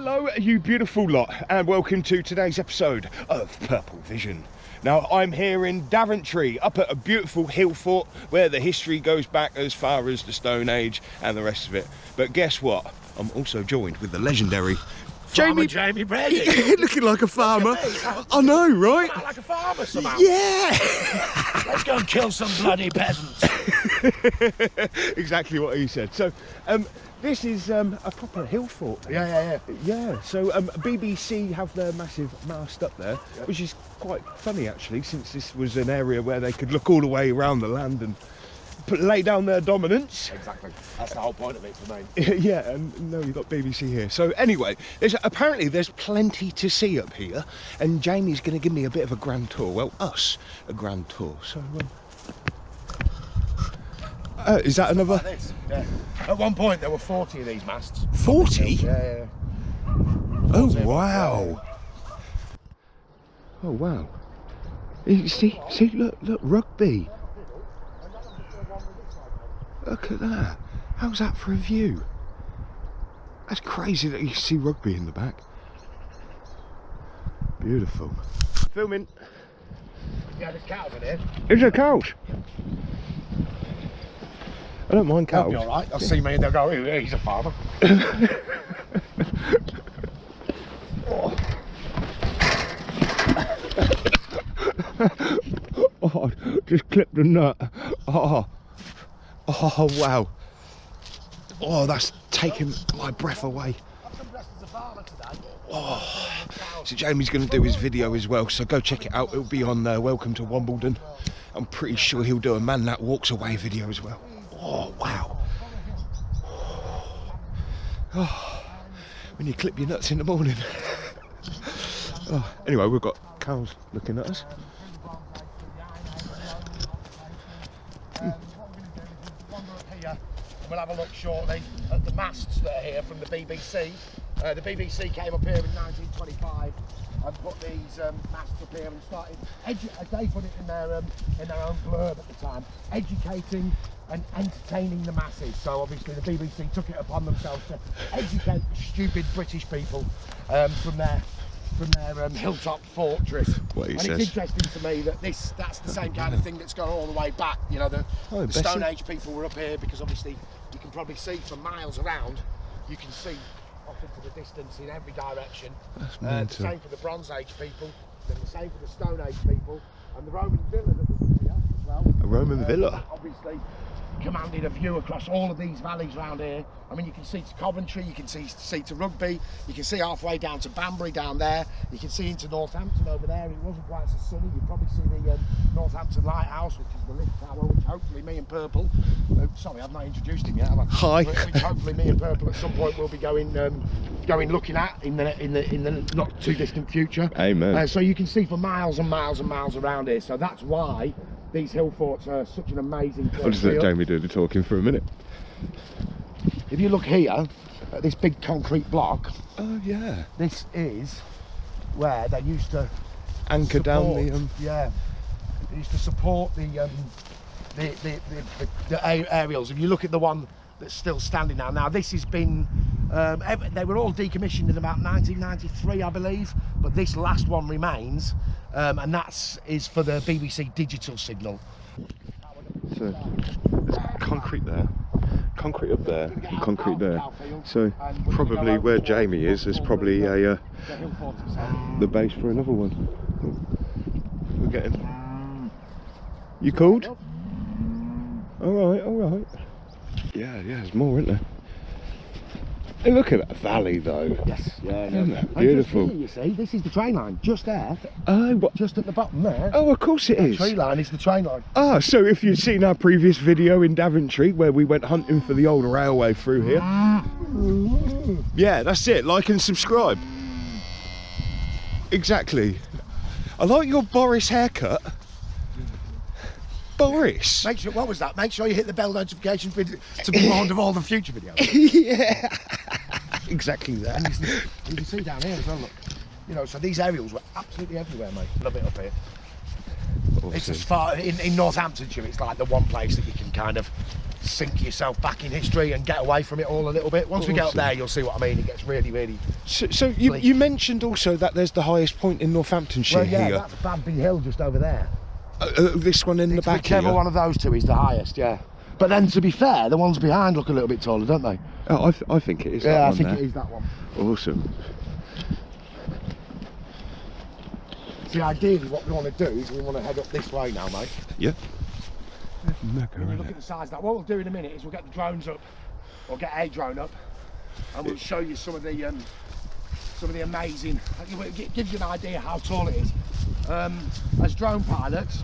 Hello, you beautiful lot, and welcome to today's episode of PurpleVision. Now, I'm here in Daventry, up at a beautiful hill fort where the history goes back as far as the Stone Age and the rest of it. But guess what? I'm also joined with the legendary Jamie Brady. looking like a farmer. I know, right? Like a farmer somehow. Yeah. Let's go and kill some bloody peasants. Exactly what he said. So, this is a proper hill fort. Yeah. So BBC have their massive mast up there, which is quite funny actually, since this was an area where they could look all the way around the land and lay down their dominance. Exactly. That's the whole point of it for me. Yeah, and no, you've got BBC here. So anyway, apparently there's plenty to see up here, and Jamie's going to give me a bit of a grand tour. Well, us a grand tour. So. Is that another? Like this. Yeah. At one point there were 40 of these masts. 40? Yeah. Oh wow! Oh wow! You see, look, rugby. Look at that. How's that for a view? That's crazy that you see rugby in the back. Beautiful. Filming. Yeah, there's cows in here. Is there cows? I don't mind cows. They'll be alright. They'll see me and they'll go, "Oh, he's a farmer." Oh, just clipped the nut. Oh, wow. Oh, that's taking my breath away. Oh, so Jamie's going to do his video as well, so go check it out. It'll be on Welcome to Wimbledon. I'm pretty sure he'll do a man that walks away video as well. Oh, wow. Oh, when you clip your nuts in the morning. Oh, anyway, we've got cows looking at us. We'll have a look shortly at the masts that are here from the BBC. The BBC came up here in 1925 and put these masts up here and started, as they put it in their own blurb at the time, educating and entertaining the masses. So obviously the BBC took it upon themselves to educate the stupid British people from their hilltop fortress. It's interesting to me that that's the same kind of thing that's gone all the way back. You know, the Stone Age people were up here because obviously you can probably see for miles around. You can see off into the distance in every direction. The same for the Bronze Age people, then the same for the Stone Age people, and the Roman villa that was here as well. A Roman villa? Obviously commanded a view across all of these valleys around here. I mean, you can see to Coventry, you can see to Rugby, you can see halfway down to Banbury down there, you can see into Northampton over there. It wasn't quite so sunny. You probably see the Northampton Lighthouse, which is the lift tower, which hopefully me and Purple, sorry, I've not introduced him yet, have I? Hi. Which hopefully me and Purple at some point will be going looking at in the not too distant future. Amen. So you can see for miles and miles and miles around here. So that's why these hill forts are such an amazing place. I'll just let Jamie do the talking for a minute. If you look here at this big concrete block, oh yeah, this is where they used to anchor down the yeah, they used to support the aerials. If you look at the one that's still standing now this has been they were all decommissioned in about 1993, I believe, but this last one remains, and is for the BBC digital signal. So there's concrete there, concrete up there, and concrete there. So probably where Jamie is probably the base for another one. We're getting. You called? All right. Yeah, there's more, isn't there? Hey, look at that valley though. Yes, yeah, isn't that beautiful? Here, you see, this is the train line, just there. Oh, what? Just at the bottom there. Oh, of course it is. The tree line is the train line. Ah, so if you've seen our previous video in Daventry where we went hunting for the old railway through here. Yeah, that's it. Like and subscribe. Exactly. I like your Boris haircut. Boris. Make sure, what was that? Make sure you hit the bell notification to be warned of all the future videos. Yeah. Exactly that. And you can see down here as well, look. You know, so these aerials were absolutely everywhere, mate. Love it up here. Awesome. It's as far in Northamptonshire, it's like the one place that you can kind of sink yourself back in history and get away from it all a little bit. Once we get up there, you'll see what I mean. It gets really, really... So you mentioned also that there's the highest point in Northamptonshire yeah, here. That's Daventry Hill just over there. This one in the back here? Whichever one of those two is the highest, yeah. But then, to be fair, the ones behind look a little bit taller, don't they? Oh, I think it is that one. Yeah, I think there. it is that one. Awesome. See, ideally what we want to do is we want to head up this way now, mate. Yeah. Look at the size of that. What we'll do in a minute is we'll get the drones up, or get a drone up, and we'll show you some of the amazing. It gives you an idea how tall it is. As drone pilots,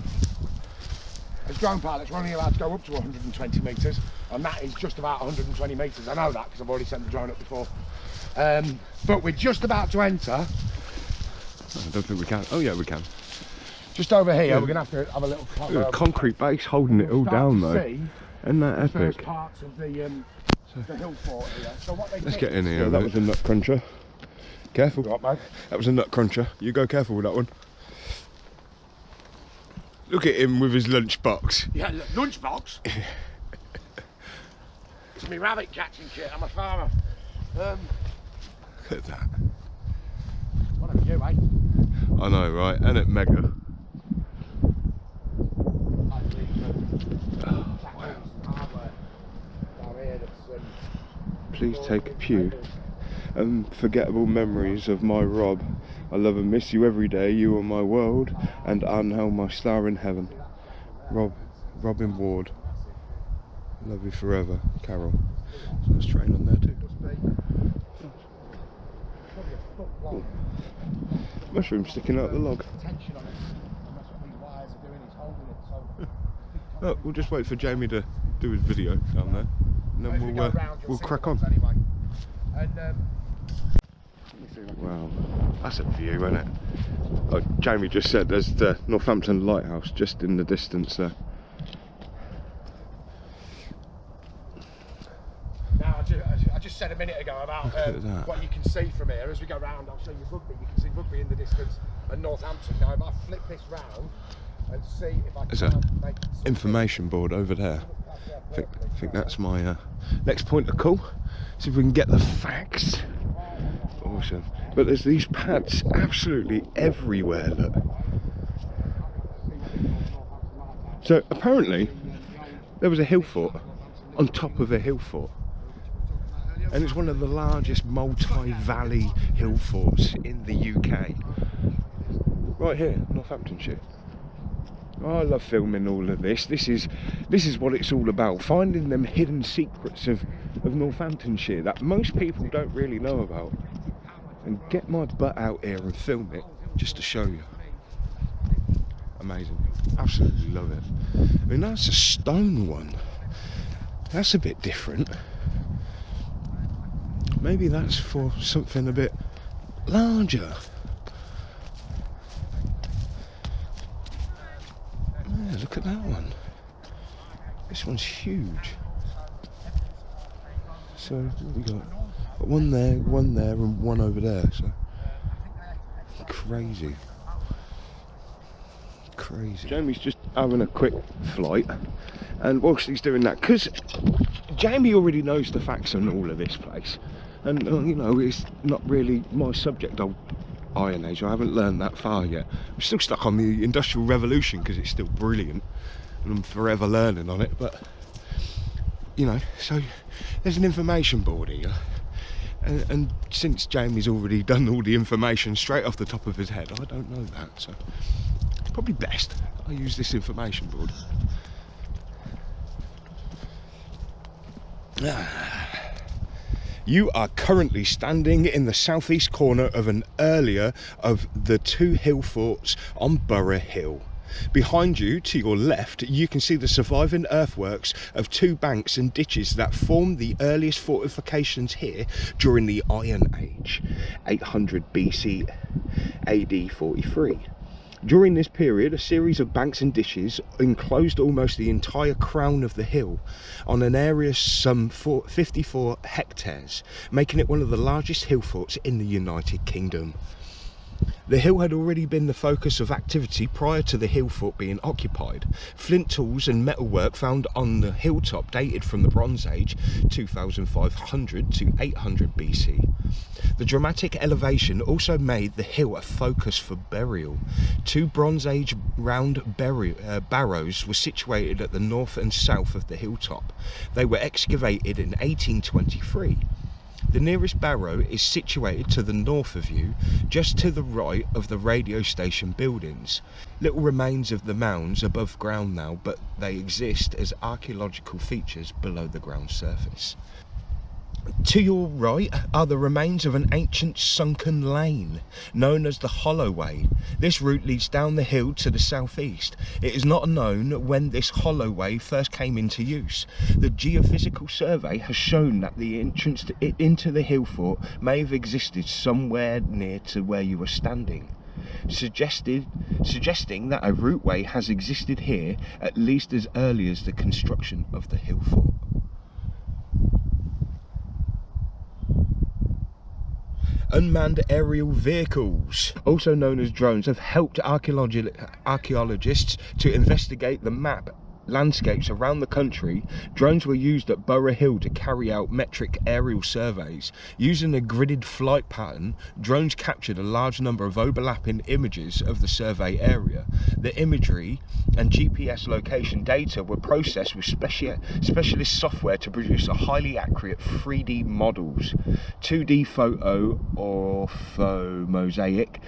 we're only allowed to go up to 120 metres, and that is just about 120 metres. I know that because I've already sent the drone up before. But we're just about to enter. I don't think we can. Oh yeah, we can. Just over here, yeah. We're going to have a little concrete base holding it all down though. Isn't that epic? First parts of the hill fort here. So what they Let's get in here. That was a nut cruncher. Careful. Right, mate. That was a nut cruncher. You go careful with that one. Look at him with his lunchbox. Yeah, lunchbox. It's me rabbit catching kit. I'm a farmer. Look at that. What have you, eh? I know, right? And it mega. Oh, wow. Please take a pew. Unforgettable memories of my Rob. I love and miss you every day. You are my world, and Angel, my star in heaven. Robin Ward. Love you forever, Carol. So there's train on there too. Ooh. Mushroom sticking out the log. Oh, we'll just wait for Jamie to do his video down there, and then we'll crack on. Wow, that's a view, isn't it? Like Jamie just said, there's the Northampton Lighthouse just in the distance there. Now, I just said a minute ago about what you can see from here. As we go round, I'll show you rugby. You can see rugby in the distance and Northampton. Now, if I flip this round and see if I can... There's an information board over there. I think that's my next point of call. See if we can get the facts. Awesome. But there's these pads absolutely everywhere, look. So apparently there was a hill fort on top of a hill fort, and it's one of the largest multi-valley hill forts in the UK. Right here, Northamptonshire. I love filming all of this. This is what it's all about, finding them hidden secrets of Northamptonshire that most people don't really know about, and get my butt out here and film it just to show you. Amazing, absolutely love it. I mean, that's a stone one. That's a bit different. Maybe that's for something a bit larger. Yeah, look at that one. This one's huge. So what we got? One there, and one over there. So crazy. Jamie's just having a quick flight, and whilst he's doing that, because Jamie already knows the facts on all of this place, and you know, it's not really my subject of Iron Age. I haven't learned that far yet. I'm still stuck on the Industrial Revolution because it's still brilliant, and I'm forever learning on it. But you know, so there's an information board here, and since Jamie's already done all the information straight off the top of his head, I don't know that, so it's probably best I use this information board. You are currently standing in the southeast corner of an earlier of the two hill forts on Borough Hill. Behind you, to your left, you can see the surviving earthworks of two banks and ditches that formed the earliest fortifications here during the Iron Age, 800 BC AD 43. During this period, a series of banks and ditches enclosed almost the entire crown of the hill on an area some 54 hectares, making it one of the largest hill forts in the United Kingdom. The hill had already been the focus of activity prior to the hill fort being occupied. Flint tools and metalwork found on the hilltop dated from the Bronze Age 2500 to 800 BC. The dramatic elevation also made the hill a focus for burial. 2 Bronze Age round barrows were situated at the north and south of the hilltop. They were excavated in 1823. The nearest barrow is situated to the north of you, just to the right of the radio station buildings. Little remains of the mounds above ground now, but they exist as archaeological features below the ground surface. To your right are the remains of an ancient sunken lane, known as the Holloway. This route leads down the hill to the southeast. It is not known when this Holloway first came into use. The geophysical survey has shown that the entrance into the hill fort may have existed somewhere near to where you are standing, suggesting that a routeway has existed here at least as early as the construction of the hill fort. Unmanned aerial vehicles, also known as drones, have helped archaeologists to investigate the map landscapes around the country. Drones were used at Borough Hill to carry out metric aerial surveys. Using a gridded flight pattern, drones captured a large number of overlapping images of the survey area. The imagery and GPS location data were processed with specialist software to produce a highly accurate 3D models, 2D photo ortho mosaic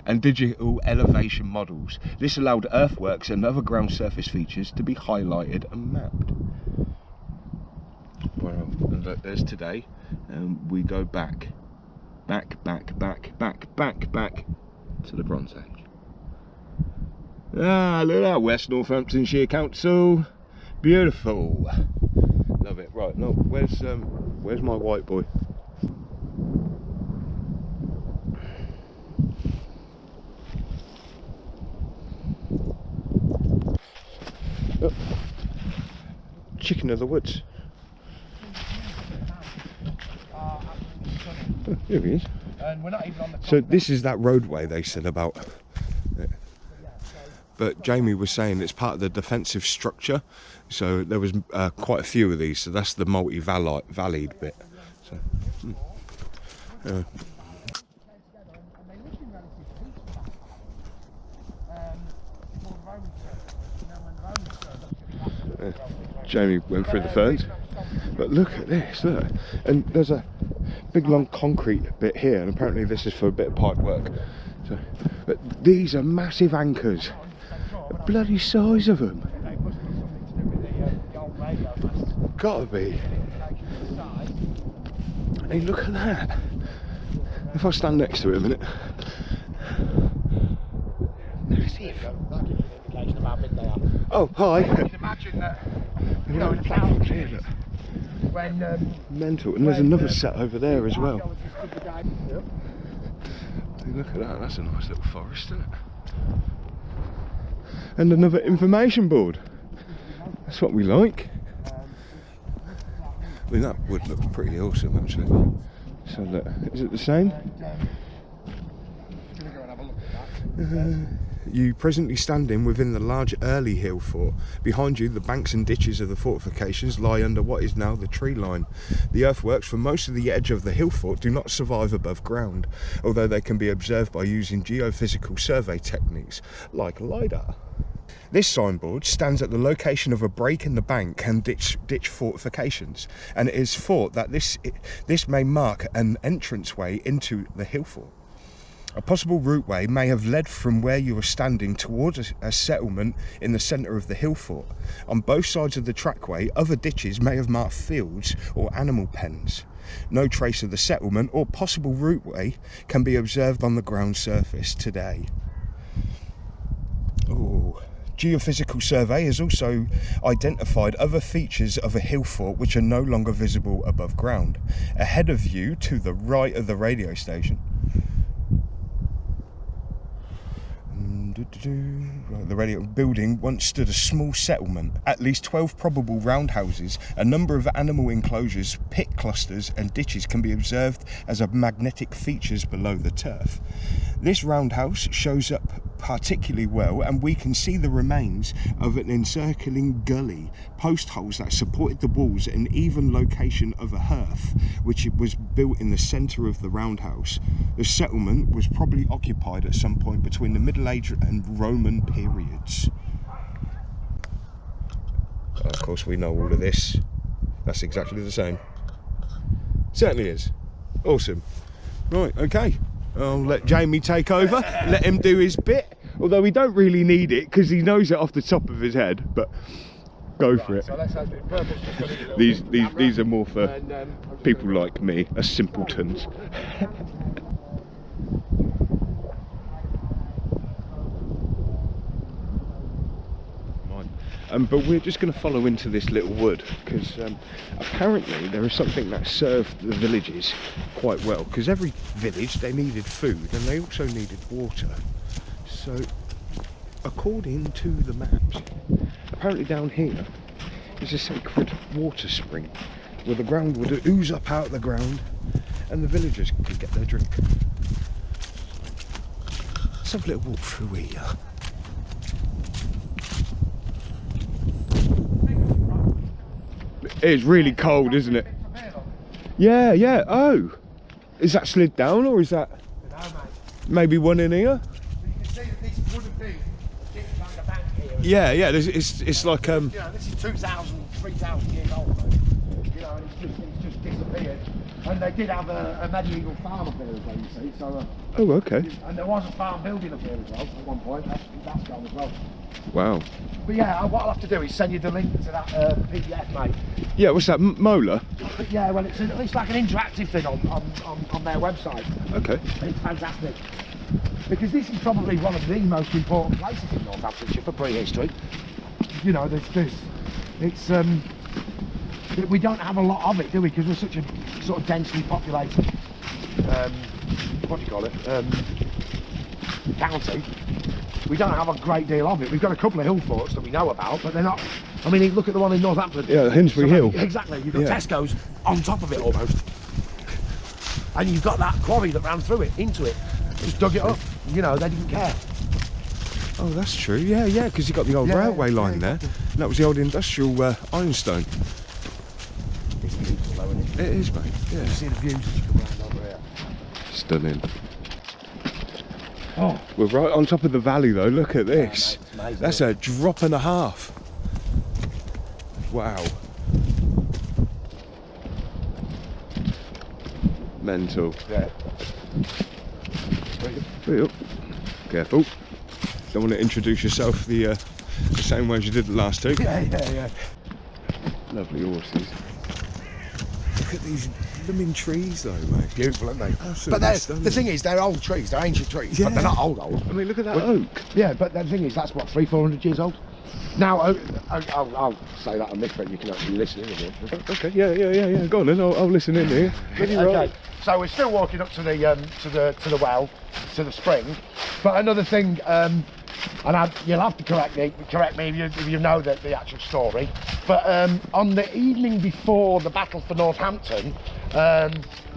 and digital elevation models. This allowed earthworks and other ground surface features to be highlighted and mapped. Well, and look, there's today, and we go back to the Bronze Age. Ah, look at that, West Northamptonshire Council, beautiful, love it. Right, no, where's my white boy? Oh, chicken of the woods. Oh, here he is. And we're not even on the top. So this is that roadway they said about. But Jamie was saying it's part of the defensive structure. So there was quite a few of these. So that's the multi-valleyed bit. So, Jamie went through the ferns, but look at this, look, and there's a big long concrete bit here, and apparently this is for a bit of pipe work. So, but these are massive anchors, the bloody size of them. Gotta be. Hey, look at that. If I stand next to it a minute. Massive. Oh, hi. You can imagine that, you know, it's when mental, and there's another set over there as well. Look at that, that's a nice little forest, isn't it? And another information board. That's what we like. I mean, that would look pretty awesome actually. So look, is it the same? You presently standing within the large early hill fort. Behind you, the banks and ditches of the fortifications lie under what is now the tree line. The earthworks for most of the edge of the hill fort do not survive above ground, although they can be observed by using geophysical survey techniques like LiDAR. This signboard stands at the location of a break in the bank and ditch fortifications, and it is thought that this may mark an entranceway into the hill fort. A possible routeway may have led from where you were standing towards a settlement in the centre of the hill fort. On both sides of the trackway, other ditches may have marked fields or animal pens. No trace of the settlement or possible routeway can be observed on the ground surface today. Ooh. Geophysical survey has also identified other features of a hill fort which are no longer visible above ground. Ahead of you, to the right of the radio station. Right, the radio building once stood a small settlement. At least 12 probable roundhouses, a number of animal enclosures, pit clusters and ditches can be observed as magnetic features below the turf. This roundhouse shows up particularly well, and we can see the remains of an encircling gully, post holes that supported the walls, and even location of a hearth which was built in the centre of the roundhouse. The settlement was probably occupied at some point between the Middle Age and Roman periods. Of course we know all of this. That's exactly the same. Certainly is. Awesome. Right, okay. I'll let Jamie take over, let him do his bit. Although we don't really need it because he knows it off the top of his head, but go for it. So let's have it. These are more for people like me, as simpletons. But we're just going to follow into this little wood because apparently there is something that served the villages quite well, because every village, they needed food and they also needed water. So according to the maps, apparently down here is a sacred water spring where the ground would ooze up out of the ground and the villagers could get their drink. Let's have a little walk through here. It's really cold, isn't it? Yeah, yeah. Oh, is that slid down, or is that maybe one in here? You can see that this wooden thing sits down the bank here. Yeah, yeah. It's like You know, this is 2,000, 3,000 years old, mate. You know, and it's just disappeared. And they did have a medieval farm up here as well, you see. So. Oh, okay. And there was a farm building up here as well at one point. That's gone as well. Wow. But yeah, what I'll have to do is send you the link to that PDF, mate. Yeah, what's that, Mola? Yeah, well, it's like an interactive thing on their website. Okay. It's fantastic. Because this is probably one of the most important places in Northamptonshire for prehistory. You know, we don't have a lot of it, do we? Because we're such a sort of densely populated, what do you call it, county. We don't have a great deal of it. We've got a couple of hill forts that we know about, but they're not. I mean, look at the one in Northampton. Yeah, Hinsbury Hill. Exactly. You've got Tesco's on top of it almost, and you've got that quarry that ran through it, into it, just dug it up. You know, they didn't care. Oh, that's true. Yeah, yeah, because you got the old railway line there. And that was the old industrial ironstone. It's beautiful, though, isn't it? It is, mate. Yeah. You see the views as you come round over here. Stunning. Oh. We're right on top of the valley though, look at this. Yeah, mate, that's a drop and a half. Wow. Mental. Yeah. Wait up. Careful. Don't want to introduce yourself the same way as you did the last two. Yeah, yeah, yeah. Lovely horses. Look at these blooming trees though, mate. Beautiful, aren't they? Absolutely. But the thing is, they're old trees, they're ancient trees, but they're not old. I mean, look at that oak. Yeah, but the thing is, that's what, 300-400 years old? Now, I'll say that on this, but you can actually listen in here. Okay, yeah. Go on then, I'll listen in here. Okay, so we're still walking up to the well, to the spring. But another thing, and you'll have to correct me if you know the actual story. But on the evening before the battle for Northampton,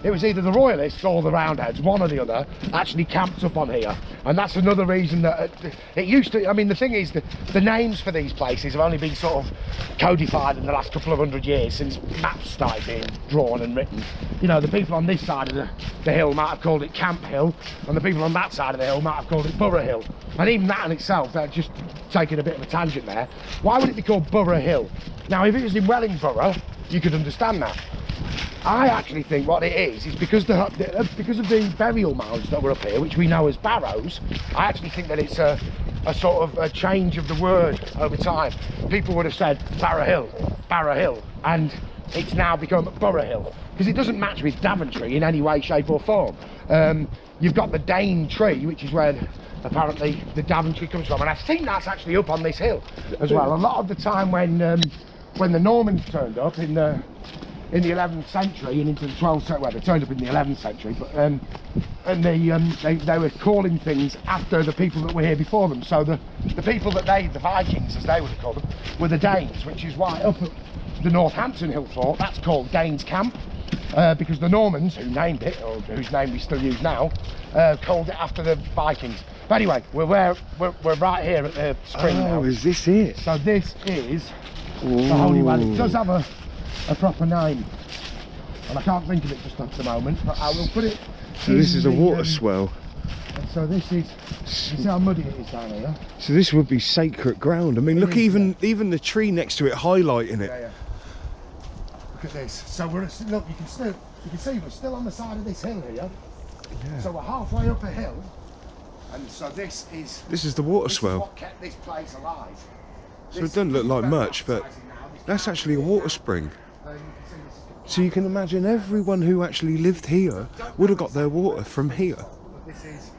it was either the Royalists or the Roundheads, one or the other, actually camped up on here. And that's another reason that it used to. I mean, the thing is, the names for these places have only been sort of codified in the last couple of 100 years since maps started being drawn and written. You know, the people on this side of the hill might have called it Camp Hill, and the people on that side of the hill might have called it Borough Hill. And even that in itself, they're just taking a bit of a tangent there. Why would it be called Borough Hill? Now, if it was in Wellingborough, you could understand that. I actually think what it is because of the burial mounds that were up here, which we know as Barrows. I actually think that it's a sort of a change of the word over time. People would have said Barrow Hill, and it's now become Borough Hill because it doesn't match with Daventry in any way, shape or form. You've got the Dane tree, which is where apparently the Daventry comes from, and I think that's actually up on this hill as well. A lot of the time when the Normans turned up in in the 11th century and into the 12th century. Well, they turned up in the 11th century, but and they were calling things after the people that were here before them. So the people that the Vikings, as they would have called them, were the Danes, which is why up at the Northampton Hill Fort, that's called Danes Camp, because the Normans, who named it, or whose name we still use now, called it after the Vikings. But anyway, we're right here at the spring now. Oh, is this it? So this is the Holy Well. It does have a proper name, and I can't think of it just at the moment, but I will put it. So this is a water swell. So this is, you see how muddy it is down here? So this would be sacred ground. I mean, look, even the tree next to it highlighting it. Yeah. Look at this. So look, you can see we're still on the side of this hill here. Yeah. So we're halfway up a hill, and so this is the water swell. What kept this place alive. So it doesn't look like much, but that's actually a water spring. So you can imagine everyone who actually lived here would have got their water from here. This is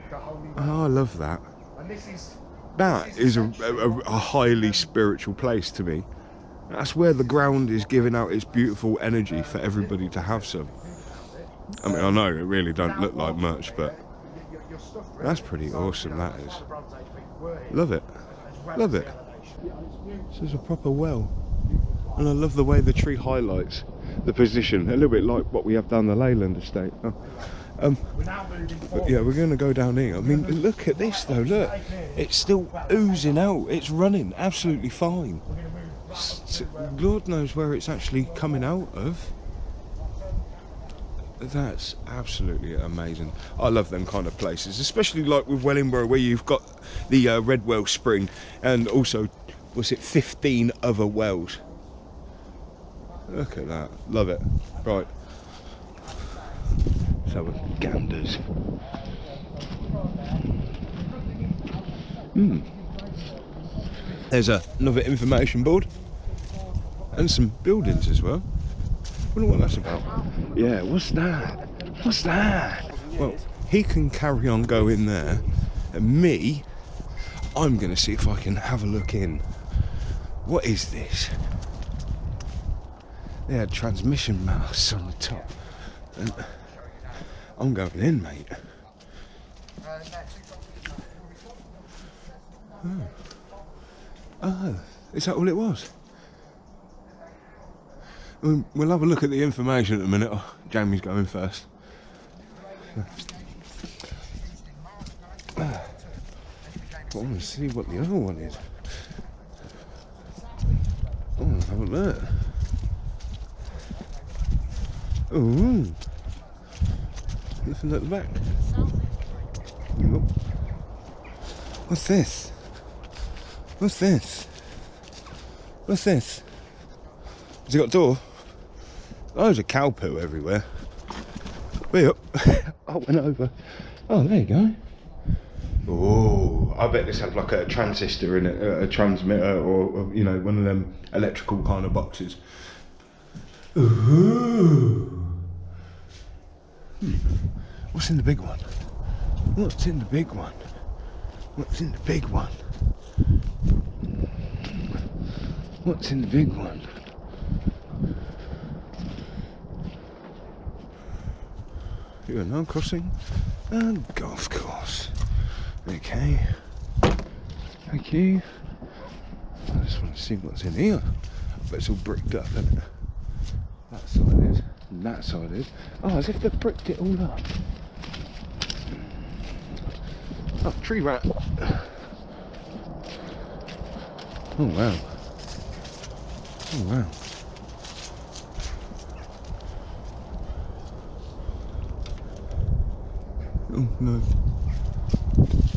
the Holy Well. Oh, I love that. And this is a highly spiritual place to me. That's where the ground is giving out its beautiful energy for everybody to have some. I mean, I know it really don't look like much, but that's pretty awesome, that is. Love it. Love it. This is a proper well. And I love the way the tree highlights the position, a little bit like what we have down the Leyland estate. But yeah, we're going to go down here. I mean, look at this though, look. It's still oozing out. It's running absolutely fine. Lord knows where it's actually coming out of. That's absolutely amazing. I love them kind of places, especially like with Wellingborough, where you've got the Red Well Spring and also, was it 15 other wells? Look at that, love it. Right, so we're ganders. There's another information board and some buildings as well. I wonder what that's about. Yeah, what's that? What's that? Well, he can carry on going there, and me, I'm going to see if I can have a look in. What is this? They had transmission masts on the top. And I'm going in, mate. Oh, is that all it was? We'll have a look at the information in a minute. Oh, Jamie's going first. I want to see what the other one is. Oh, have a look. Ooh. Nothing at the back. Nope. What's this? What's this? What's this? Has it got a door? Oh, there's a cow poo everywhere. Way up. I went over. Oh, there you go. Oh, I bet this had like a transistor in it, a transmitter, or you know, one of them electrical kind of boxes. Ooh. What's in the big one? What's in the big one? What's in the big one? What's in the big one? Here we go, crossing and golf course. Okay. Thank you. I just want to see what's in here. But it's all bricked up, isn't it? That side is. And that side is. Oh, as if they've bricked it all up. Oh, tree rat. Oh wow. Oh wow. Oh no.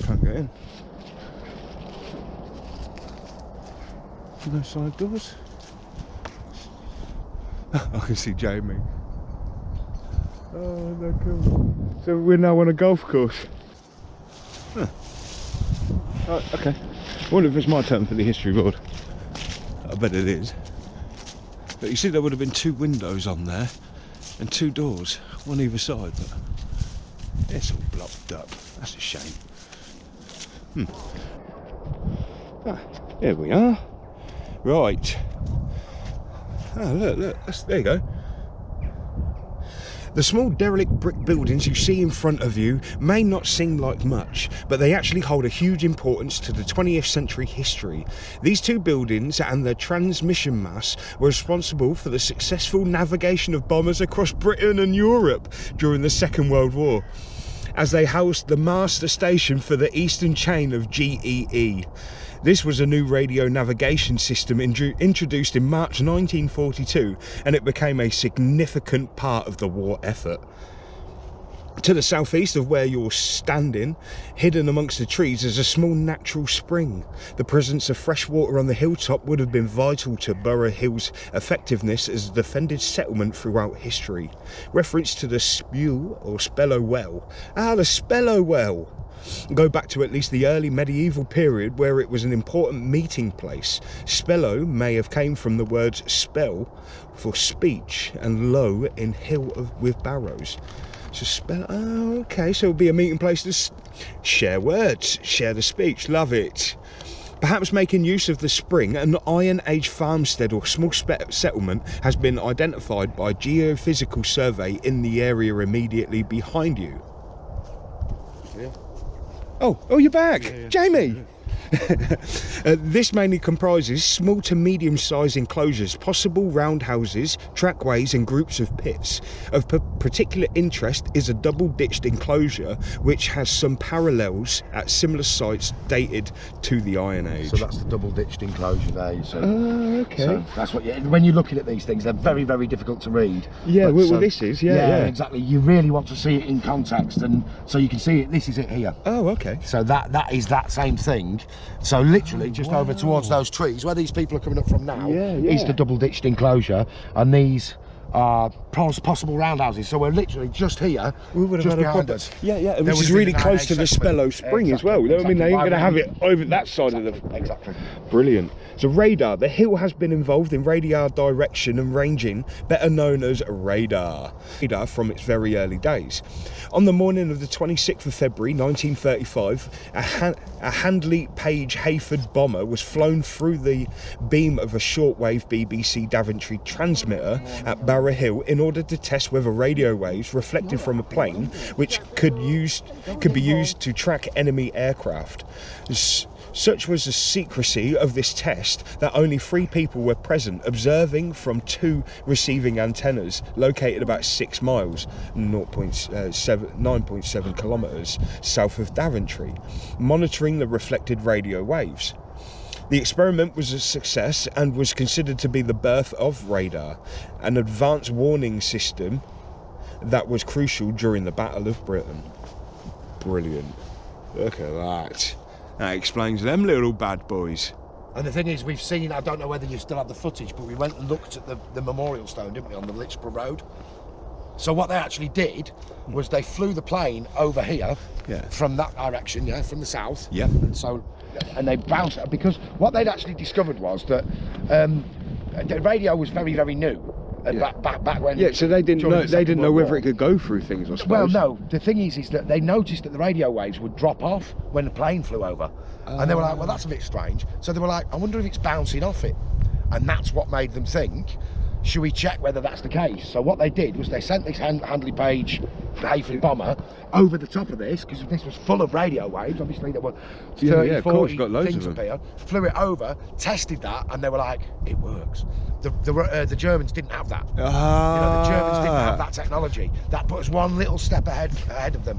Can't get in. No side doors. I can see Jamie. Oh, they're cool. So we're now on a golf course. Huh. Oh, okay. I wonder if it's my turn for the history board. I bet it is. But you see, there would have been 2 windows on there and 2 doors, one either side. But it's all blocked up. That's a shame. Ah, here we are. Right. Oh, look. There you go. The small derelict brick buildings you see in front of you may not seem like much, but they actually hold a huge importance to the 20th century history. These two buildings and their transmission masts were responsible for the successful navigation of bombers across Britain and Europe during the Second World War, as they housed the master station for the eastern chain of GEE. This was a new radio navigation system introduced in March 1942, and it became a significant part of the war effort. To the southeast of where you're standing, hidden amongst the trees, is a small natural spring. The presence of fresh water on the hilltop would have been vital to Borough Hill's effectiveness as a defended settlement throughout history. Reference to the Spew or Spellow Well. The Spellow Well go back to at least the early medieval period, where it was an important meeting place. Spellow may have came from the words spell for speech and low in hill with Barrows. So okay, so it'll be a meeting place to share words, share the speech. Love it. Perhaps making use of the spring, an Iron Age farmstead or small settlement has been identified by geophysical survey in the area immediately behind you. Yeah. Oh, you're back, yeah. Jamie. This mainly comprises small to medium-sized enclosures, possible roundhouses, trackways and groups of pits. Of particular interest is a double-ditched enclosure which has some parallels at similar sites dated to the Iron Age. So that's the double-ditched enclosure there. So, okay. So that's what when you're looking at these things, they're very, very difficult to read. Yeah, well, this is, yeah, exactly. You really want to see it in context, and so you can see it. This is it here. Oh, okay. So that is that same thing. So literally just over towards those trees where these people are coming up from now is the double-ditched enclosure, and these are possible roundhouses. So we're literally just here, just behind us. Yeah, which is really close to the Spellow Spring as well. You know what I mean? They ain't going to have it over that side of the... Exactly. Brilliant. So radar. The hill has been involved in radar direction and ranging, better known as radar from its very early days. On the morning of the 26th of February 1935, a Handley Page Hayford bomber was flown through the beam of a shortwave BBC Daventry transmitter at Borough Hill in order to test whether radio waves reflected from a plane which could be used to track enemy aircraft. Such was the secrecy of this test that only 3 people were present, observing from 2 receiving antennas located about 6 miles, 9.7 kilometres south of Daventry, monitoring the reflected radio waves. The experiment was a success and was considered to be the birth of radar, an advanced warning system that was crucial during the Battle of Britain. Brilliant. Look at that. That explains them little bad boys. And the thing is, we've seen, I don't know whether you still have the footage, but we went and looked at the memorial stone, didn't we, on the Lichborough Road. So what they actually did was they flew the plane over here from that direction, from the south. Yeah. And they bounced it, because what they'd actually discovered was that the radio was very, very new. Back when. Yeah, so they didn't know whether it could go through things, I suppose. Well, no. The thing is that they noticed that the radio waves would drop off when the plane flew over, and they were like, "Well, that's a bit strange." So they were like, "I wonder if it's bouncing off it," and that's what made them think, "Should we check whether that's the case?" So what they did was they sent this Handley Page Hayford bomber over the top of this, because this was full of radio waves. Obviously, there were 30, 40 got loads things of them. up here. Flew it over, tested that, and they were like, "It works." The Germans didn't have that. The Germans didn't have that technology. That put us one little step ahead of them.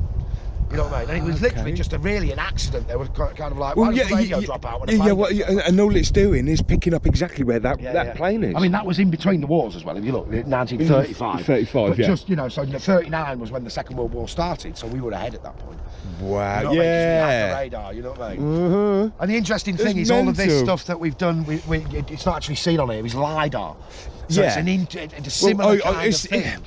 You know what I mean? And it was literally just an accident. They were kind of like, why does the radio drop out when a plane and all it's doing is picking up exactly where that plane is. I mean, that was in between the wars as well. If you look, 1935. 35, but just, so 39 was when the Second World War started, so we were ahead at that point. Wow, you know what I mean? 'Cause we had the radar, you know what I mean? And the interesting thing is all of this stuff that we've done, it's not actually seen on here, is LiDAR. So it's a similar kind of thing.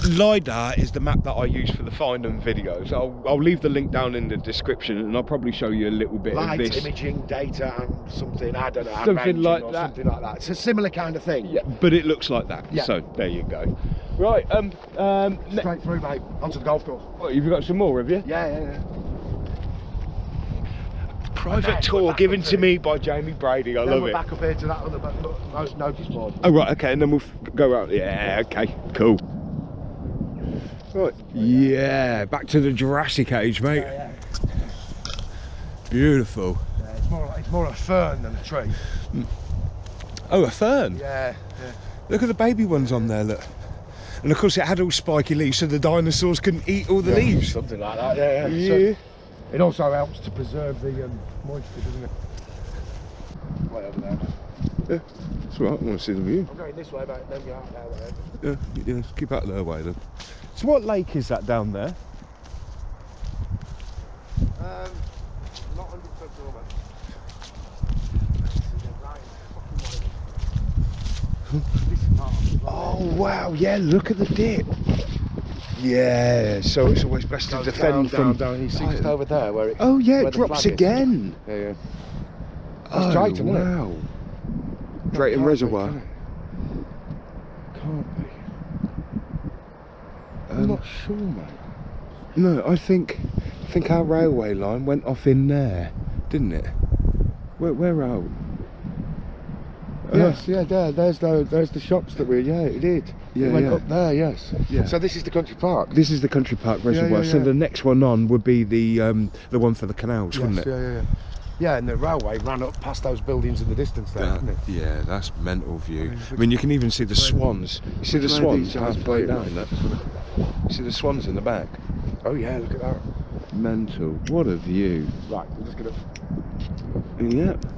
LiDAR is the map that I use for the Find Them videos. I'll leave the link down in the description, and I'll probably show you a little bit of this. Light imaging data and something, I don't know, something like that. Something like that. It's a similar kind of thing. Yeah, but it looks like that. Yeah. So there you go. Right, straight through, mate, onto the golf course. What, you've got some more, have you? Yeah. Private tour given to me by Jamie Brady. I love it. We're back up here to that other notice board. Oh right, okay, and then we'll go out. Yeah, okay, cool. Right. Yeah, back to the Jurassic Age, mate. Yeah. Beautiful. Yeah, it's more a fern than a tree. Oh, a fern? Yeah. Look at the baby ones on there, look. And of course it had all spiky leaves so the dinosaurs couldn't eat all the leaves. Something like that, yeah. Yeah. So it also helps to preserve the moisture, doesn't it? Way over there. Yeah, that's right, I want to see the view. I'm going this way, mate, then you're out there. Yeah, keep out their way then. So what lake is that down there? Not 100% sure, mate. Oh wow, yeah, look at the dip. Yeah, so it's always best to defend from... Down. You see just over there where it... Oh yeah, where it the drops flag is. again. Yeah. Oh, Drayton, isn't it? wow. Drayton Reservoir. Can't be. I'm not sure, mate. No, I think our railway line went off in there, didn't it? Where out? Yes, yeah, there's the shops that we, yeah, it did. Yeah, it went yeah. up there, yes. Yeah. So this is the country park. This is the country park reservoir. yeah, So yeah. the next one on would be the one for the canals, wouldn't it? Yeah. Yeah, and the railway ran up past those buildings in the distance there, didn't it? Yeah, that's mental view. I mean, you can even see the swans. You see the Which swans lane do you halfway guys down play there. You see the swans in the back. Oh yeah, look at that. Mental. What a view. Right, we're just gonna... Yep. An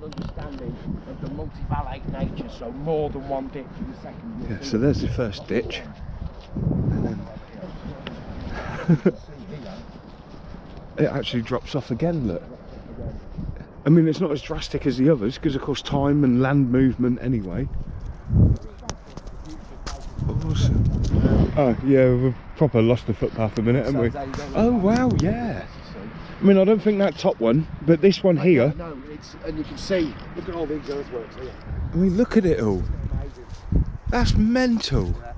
understanding of the multi-valley nature, so more than one ditch in the second. Yeah, so there's the first ditch. And then it actually drops off again, look. I mean, it's not as drastic as the others because of course time and land movement anyway. Awesome. Oh yeah, we've proper lost the footpath a minute, haven't we? Oh wow, yeah. I mean, I don't think that top one, but this one here. No, it's, and you can see, look at all these earthworks here. I mean, look at it all. Amazing. That's mental. Yeah.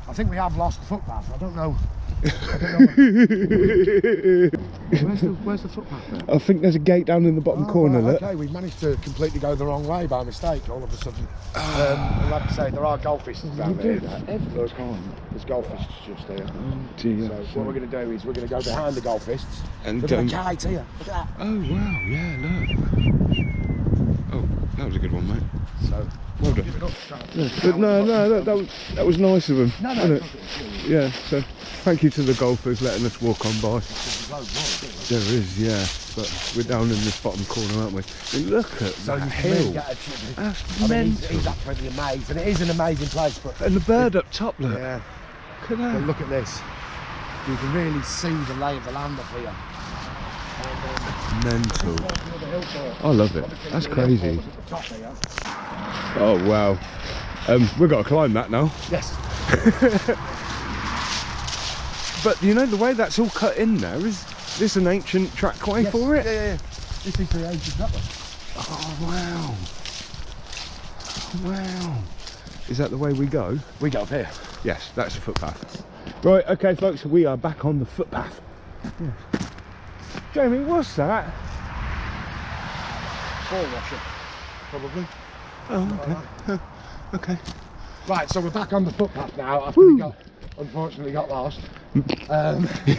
I think we have lost the footpath. I don't know. Where's the footpath there? I think there's a gate down in the bottom corner, right, look. okay, we've managed to completely go the wrong way by mistake all of a sudden. And like I say, there are goldfish down there. every time. There's goldfish just here. Oh dear. So what we're going to do is we're going to go behind the goldfish. And Look at the kite here. Look at that. oh wow, yeah, look. Oh, that was a good one, mate. So Well done. give it up. But no, that was nice of them, No, wasn't it? Yeah, so thank you to the golfers letting us walk on by. There is, yeah, but we're down in this bottom corner, aren't we? I mean, look at So that you can really hill. get a That's I mean, mental. he's absolutely amazed, and it is an amazing place. But And the bird up top, look. yeah, Look at but that. look at this. You can really see the lay of the land up here. Mental. I love it. That's crazy. Oh wow. We've got to climb that now. Yes. But you know the way that's all cut in there, is this an ancient trackway for it? Yeah. This is the ancient trackway. Oh wow. Wow. Is that the way we go? We go up here. Yes, that's the footpath. Right, okay folks, we are back on the footpath. Yeah. Jamie, what's that? Ball washer, probably. Oh, okay. Okay. Right, so we're back on the footpath now after Woo. we unfortunately got lost. And you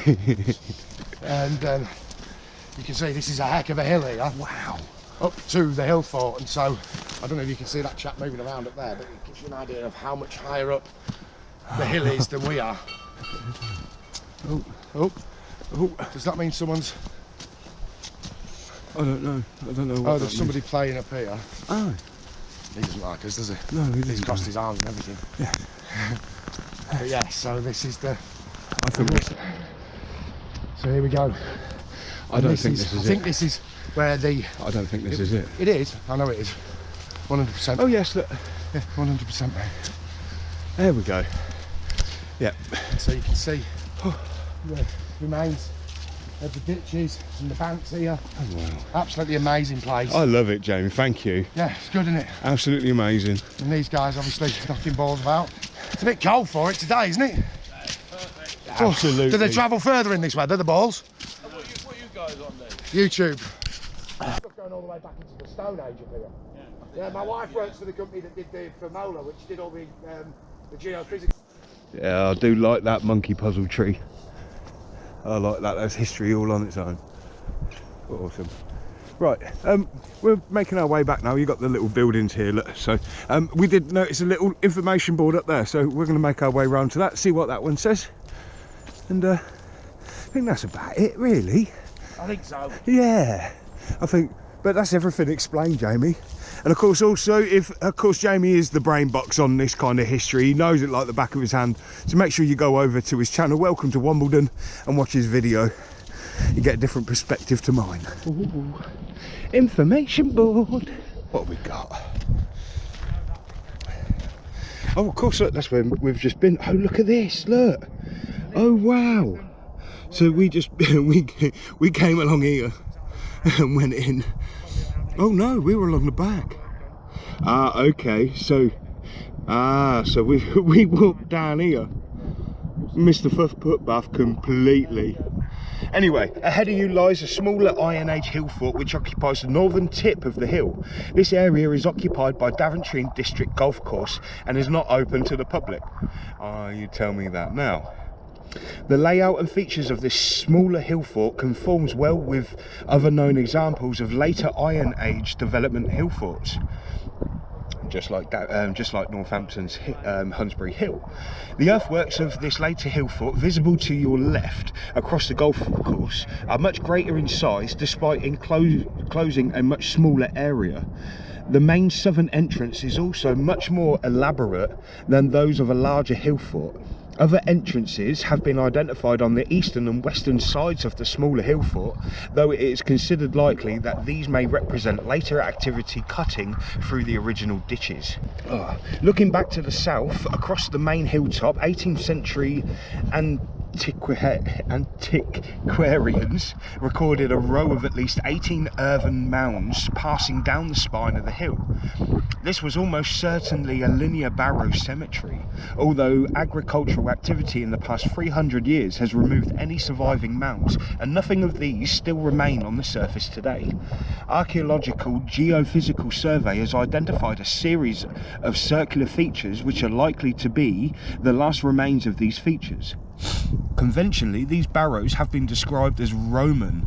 can see this is a heck of a hill here. Wow. Up to the hill fort, and so I don't know if you can see that chap moving around up there, but it gives you an idea of how much higher up the hill is than we are. Oh. Does that mean someone's... I don't know what Oh, that there's somebody means. playing up here. Oh. He doesn't like us, does he? No, he He's doesn't. crossed his arms and everything. Yeah. But yeah, so this is the... I think So here we go. I don't think this is I it. think this is where the... I don't think this is it. It is. I know it is. 100%. Oh yes, look. Yeah, 100%, mate. There we go. Yep. So you can see the remains of the ditches and the banks here. Oh wow. Absolutely amazing place. I love it, Jamie. Thank you. Yeah, it's good, isn't it? Absolutely amazing. And these guys obviously knocking balls about. It's a bit cold for it today, isn't it? Absolutely. Do they travel further in this weather, the balls? What are you guys on then? YouTube. Stuff going all the way back into the Stone Age up here. Yeah, my wife works for the company that did the Mola, which did all the geophysics. Yeah, I do like that monkey puzzle tree. I like that. That's history all on its own. Awesome. Right, we're making our way back now. You've got the little buildings here, look. So we did notice a little information board up there, so we're going to make our way round to that, see what that one says. And I think that's about it, really. I think so. Yeah, I think, but that's everything explained, Jamie. And of course, also, if of course Jamie is the brain box on this kind of history, he knows it like the back of his hand. So make sure you go over to his channel, Welcome to Wimbledon, and watch his video. You get a different perspective to mine. Ooh, information board. What have we got? Oh, of course, look, that's where we've just been. Oh, look at this, look. Oh, wow. So we just, we came along here and went in. Oh no, we were along the back. Ah, okay, so, so we walked down here. Missed the footpath completely. Anyway, ahead of you lies a smaller Iron Age hill fort which occupies the northern tip of the hill. This area is occupied by Daventry District Golf Course and is not open to the public. Ah, you tell me that now. The layout and features of this smaller hill fort conforms well with other known examples of later Iron Age development hill forts. Just like Northampton's Hunsbury Hill. The earthworks of this later hill fort, visible to your left across the golf course, are much greater in size despite enclosing a much smaller area. The main southern entrance is also much more elaborate than those of a larger hill fort. Other entrances have been identified on the eastern and western sides of the smaller hill fort, though it is considered likely that these may represent later activity cutting through the original ditches. Looking back to the south, across the main hilltop, 18th century antiquarians recorded a row of at least 18 earthen mounds passing down the spine of the hill. This was almost certainly a linear Barrows cemetery, although agricultural activity in the past 300 years has removed any surviving mounds, and nothing of these still remain on the surface today. Archaeological geophysical survey has identified a series of circular features which are likely to be the last remains of these features. Conventionally, these barrows have been described as Roman,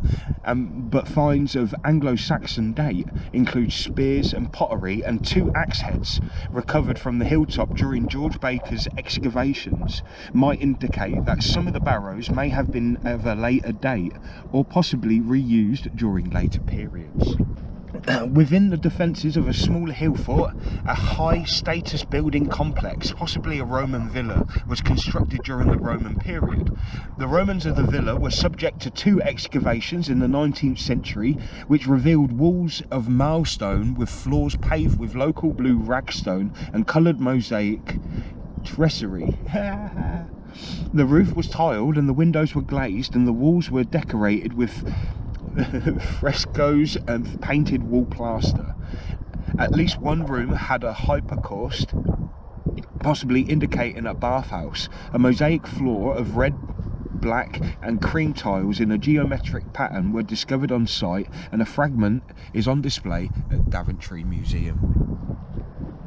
but finds of Anglo-Saxon date include spears and pottery and 2 axe heads recovered from the hilltop during George Baker's excavations might indicate that some of the barrows may have been of a later date or possibly reused during later periods. Within the defences of a smaller hill fort, a high status building complex, possibly a Roman villa, was constructed during the Roman period. The Romans of the villa were subject to 2 excavations in the 19th century which revealed walls of milestone with floors paved with local blue ragstone and coloured mosaic tracery. The roof was tiled and the windows were glazed and the walls were decorated with frescoes and painted wall plaster. At least one room had a hypocaust, possibly indicating a bathhouse. A mosaic floor of red, black and cream tiles in a geometric pattern were discovered on site, and a fragment is on display at Daventry Museum.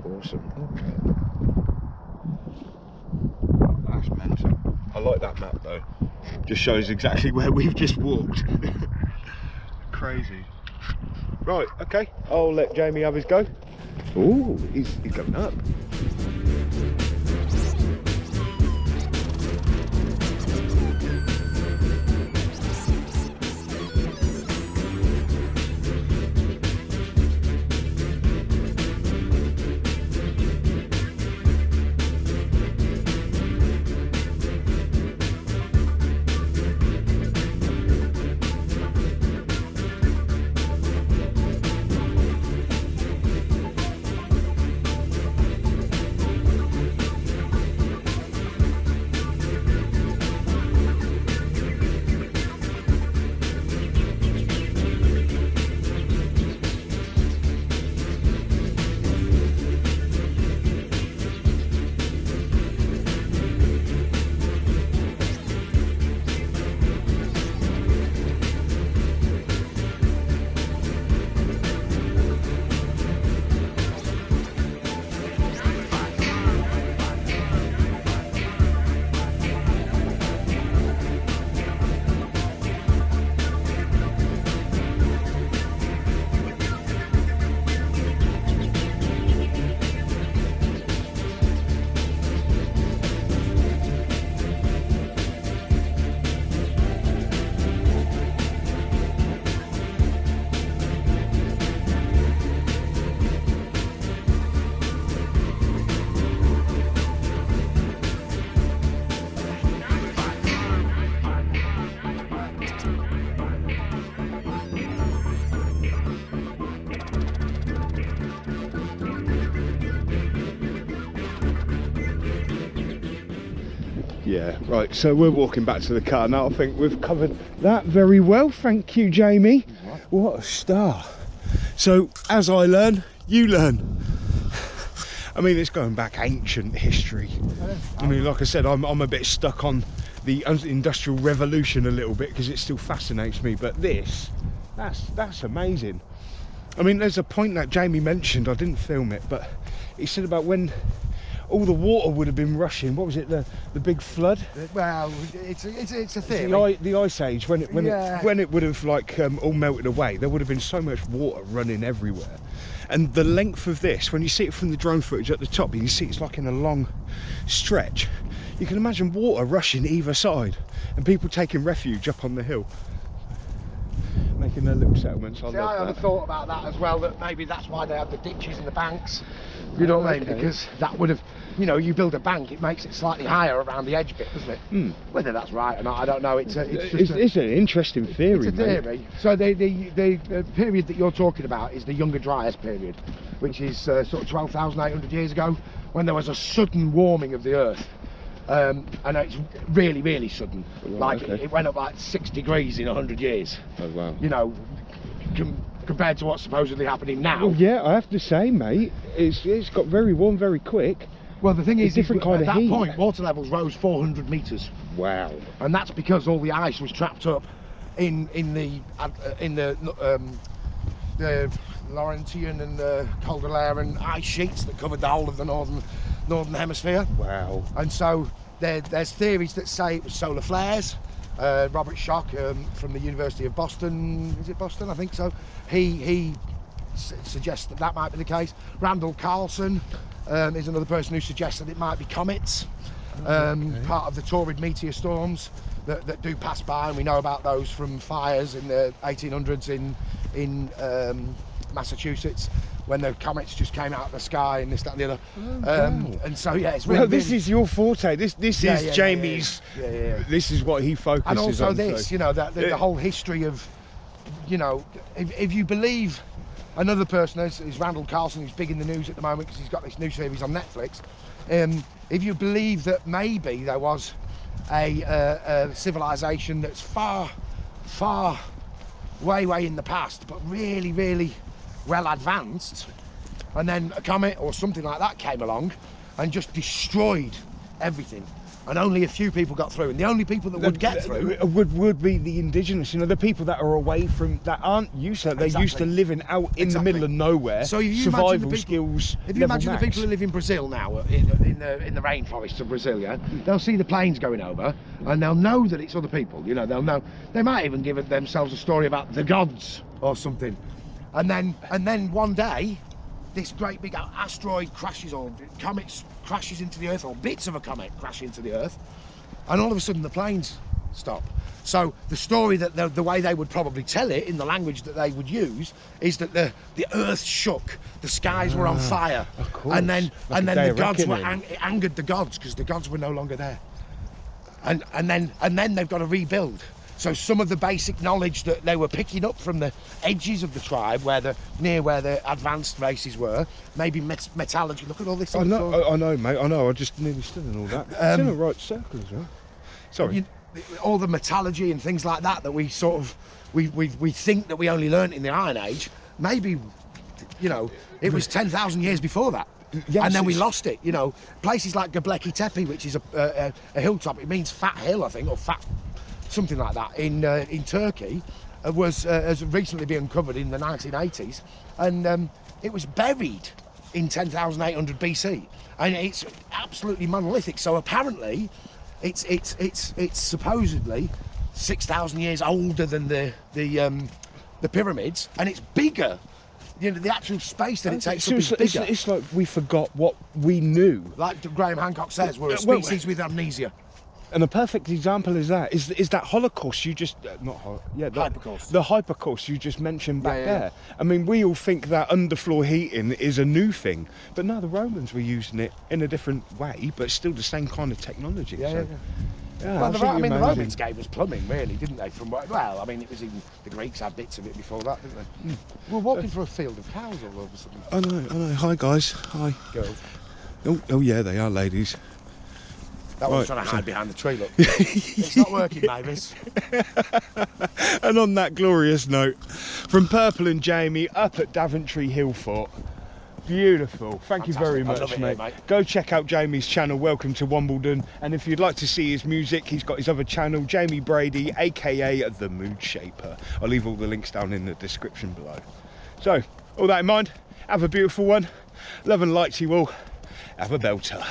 Awesome. Okay. That's mental. I like that map though. Just shows exactly where we've just walked. Crazy. Right, okay, I'll let Jamie have his go. Oh, he's going up. Yeah, right, so we're walking back to the car now. I think we've covered that very well. Thank you, Jamie. What a star. So, as I learn, you learn. I mean, it's going back ancient history. I mean, like I said, I'm a bit stuck on the Industrial Revolution a little bit because it still fascinates me, but that's amazing. I mean, there's a point that Jamie mentioned, I didn't film it, but he said about when all the water would have been rushing. What was it, the big flood? Well, it's a theory. The ice age, when it would have like all melted away, there would have been so much water running everywhere. And the length of this, when you see it from the drone footage at the top, you see it's like in a long stretch. You can imagine water rushing either side and people taking refuge up on the hill, making their little settlements. I had a thought about that as well, that maybe that's why they have the ditches and the banks. You know what I mean? Because that would have, you know, you build a bank, it makes it slightly higher around the edge bit, doesn't it? Whether that's right or not, I don't know. It's an interesting theory. It's a theory. Mate. So the period that you're talking about is the Younger Dryas period, which is sort of 12,800 years ago, when there was a sudden warming of the Earth. And it's really, really sudden. Right, like it went up like 6 degrees in 100 years. Oh wow. You know, compared to what's supposedly happening now. Well, yeah, I have to say, mate, it's got very warm very quick. Well, the thing is, different kind of at that heat. point, water levels rose 400 metres. Wow. And that's because all the ice was trapped up in the Laurentian and the Cordilleran ice sheets that covered the whole of the northern hemisphere. Wow. And so there's theories that say it was solar flares. Robert Schoch from the University of Boston, is it Boston? I think so. He suggests that might be the case. Randall Carlson is another person who suggests that it might be comets, part of the torrid meteor storms that do pass by, and we know about those from fires in the 1800s in Massachusetts, when the comets just came out of the sky and this, that and the other. And so yeah, it's really, well, this is your forte. This is Jamie's. Yeah. This is what he focuses on. And also on, this, so. you know, the whole history of, you know, if you believe, another person is Randall Carlson, who's big in the news at the moment because he's got this new series on Netflix. If you believe that maybe there was a civilization that's far way in the past, but really well advanced, and then a comet or something like that came along and just destroyed everything, and only a few people got through, and the only people that would get through would be the indigenous, you know, the people that are away from, that aren't used to that. They're used to living out in the middle of nowhere. So if you survival skills. If you imagine the people who live in Brazil now, in the rainforests of Brazil, yeah, they'll see the planes going over and they'll know that it's other people. You know, they'll know. They might even give themselves a story about the gods or something, and then one day, this great big asteroid crashes, or comet crashes into the Earth, or bits of a comet crash into the Earth, and all of a sudden the planes stop. So the story that the way they would probably tell it in the language that they would use is that the Earth shook, the skies were on fire, of course. and then the gods were it angered the gods because the gods were no longer there, and then they've got to rebuild. So some of the basic knowledge that they were picking up from the edges of the tribe, near where the advanced races were, maybe metallurgy. Look at all this. I know, mate. I know. I just nearly stood in all that. It's in a right circle as well. Sorry. All the metallurgy and things like that we sort of we think that we only learned in the Iron Age. Maybe, you know, it was 10,000 years before that. Yes, and then we lost it. You know, places like Göbekli Tepe, which is a hilltop. It means fat hill, I think, or fat. Something like that in Turkey, has recently been uncovered in the 1980s, and it was buried in 10,800 BC, and it's absolutely monolithic. So apparently, it's supposedly 6,000 years older than the pyramids, and it's bigger. You know, the actual space that it takes up is bigger. It's like we forgot what we knew. Like Graham Hancock says, we're a species with amnesia. And a perfect example is that Holocaust you just Hypercaust. The Hypercaust you just mentioned back there. I mean, we all think that underfloor heating is a new thing, but no, the Romans were using it in a different way, but still the same kind of technology. Yeah, well, the Romans gave us plumbing, really, didn't they? Well, I mean, it was even the Greeks had bits of it before that, didn't they? We're walking through a field of cows all of a sudden. I know. Hi guys. Hi. Girls. Oh yeah, they are ladies. That one's trying to hide behind the tree, look. It's not working, Mavis. And on that glorious note, from Purple and Jamie up at Daventry Hill Fort. Beautiful. Thank you very much, mate. Go check out Jamie's channel, Welcome to Wimbledon. And if you'd like to see his music, he's got his other channel, Jamie Brady, aka The Mood Shaper. I'll leave all the links down in the description below. So, all that in mind, have a beautiful one. Love and light to you all. Have a belter.